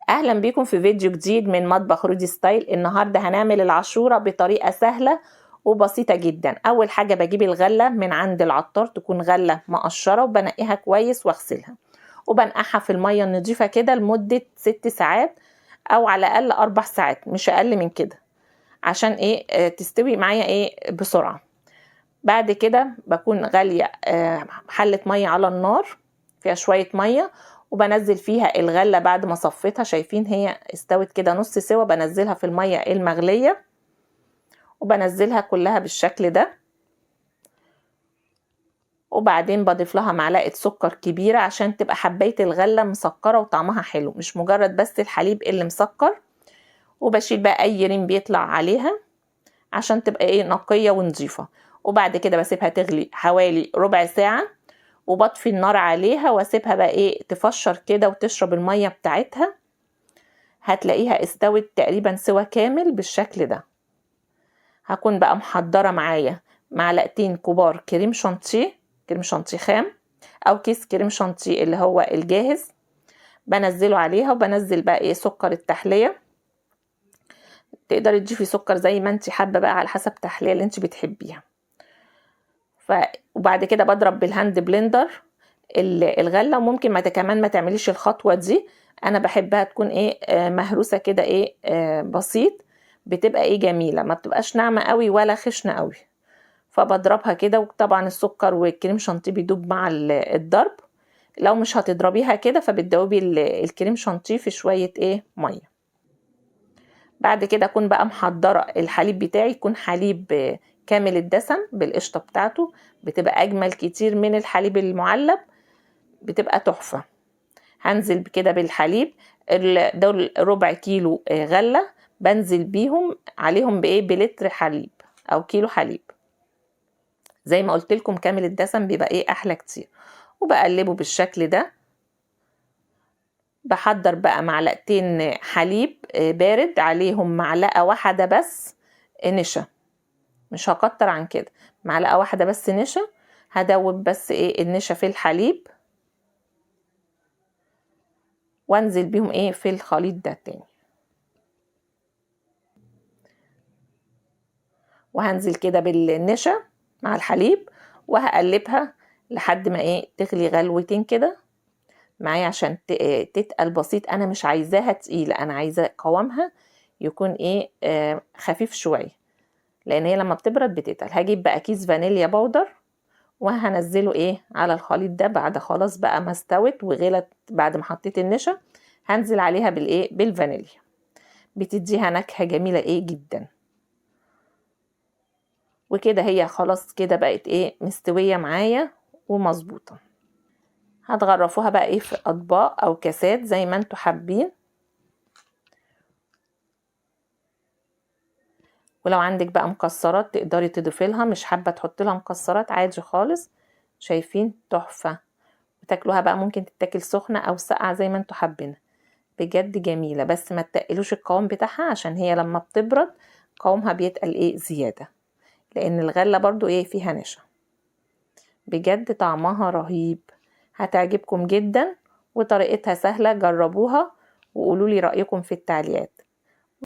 اهلا بيكم في فيديو جديد من مطبخ رودي ستايل. النهارده هنعمل العاشوره بطريقه سهله وبسيطه جدا. اول حاجه بجيب الغله من عند العطار، تكون غله مقشره وبنقيها كويس واغسلها وبنقعها في الميه النظيفه كده لمده 6 ساعات او على الاقل 4 ساعات، مش اقل من كده، عشان تستوي معايا بسرعه. بعد كده بكون غاليه حله ميه على النار فيها شويه ميه، وبنزل فيها الغله بعد ما صفيتها. شايفين هي استوت كده نص سوا، بنزلها في الميه المغليه وبنزلها كلها بالشكل ده. وبعدين بضيف لها معلقه سكر كبيره عشان تبقى حبايه الغله مسكره وطعمها حلو، مش مجرد بس الحليب اللي مسكر. وبشيل بقى اي ريم بيطلع عليها عشان تبقى نقيه ونظيفه. وبعد كده بسيبها تغلي حوالي ربع ساعه، وبطفي النار عليها واسيبها بقى تفشر كده وتشرب الميه بتاعتها. هتلاقيها استوت تقريبا سوا كامل بالشكل ده. هكون بقى محضره معايا معلقتين كبار كريم شانتيه، كريم شانتيه خام او كيس كريم شانتيه اللي هو الجاهز، بنزله عليها. وبنزل بقى سكر التحليه، تقدري تضيفي سكر زي ما انت حابه بقى على حسب التحليه اللي انت بتحبيها. وبعد كده بضرب بالهاند بلندر الغله. وممكن كمان ما تعمليش الخطوه دي، انا بحبها تكون مهروسه كده بسيط، بتبقى جميله، ما بتبقاش ناعمه قوي ولا خشنه قوي. فبضربها كده، وطبعا السكر والكريم شانتيه بيدوب مع الضرب. لو مش هتضربيها كده فبتدوبي الكريم شانتيه في شويه ميه. بعد كده اكون بقى محضره الحليب بتاعي، يكون حليب كامل الدسم بالقشطه بتاعته، بتبقى اجمل كتير من الحليب المعلب، بتبقى تحفه. هنزل كده بالحليب، دول ربع كيلو غله، بنزل بيهم عليهم بلتر حليب او كيلو حليب. زي ما قلت لكم كامل الدسم بيبقى احلى كتير. وبقلبه بالشكل ده. بحضر بقى معلقتين حليب بارد، عليهم معلقه واحده بس نشا، مش هكتر عن كده، معلقه واحده بس نشا. هدوب بس النشا في الحليب، وانزل بيهم في الخليط ده تاني. وهنزل كده بالنشا مع الحليب، وهقلبها لحد ما تغلي غلوتين كده معايا، عشان تتقل بسيط. انا مش عايزاها تقيله، انا عايزه قوامها يكون خفيف شويه، لان هي لما بتبرد بتتقل. هجيب بقى كيس فانيليا باودر وهنزله على الخليط ده بعد خلاص بقى ما استوت وغلت. بعد ما حطيت النشا هنزل عليها بالفانيليا، بتديها نكهه جميله جدا. وكده هي خلاص كده بقت مستويه معايا ومظبوطه. هتغرفوها بقى في اطباق او كاسات زي ما انتوا حابين. ولو عندك بقى مكسرات تقدري تضيفي لها، مش حابه تحطي لها مكسرات عادي خالص. شايفين تحفه. وتاكلوها بقى ممكن تتاكل سخنه او ساقعه زي ما انتوا حابين، بجد جميله. بس ما تقلوش القوام بتاعها، عشان هي لما بتبرد قوامها بيتقل زياده، لان الغله برضو فيها نشا. بجد طعمها رهيب، هتعجبكم جدا، وطريقتها سهله. جربوها وقولوا لي رايكم في التعليقات.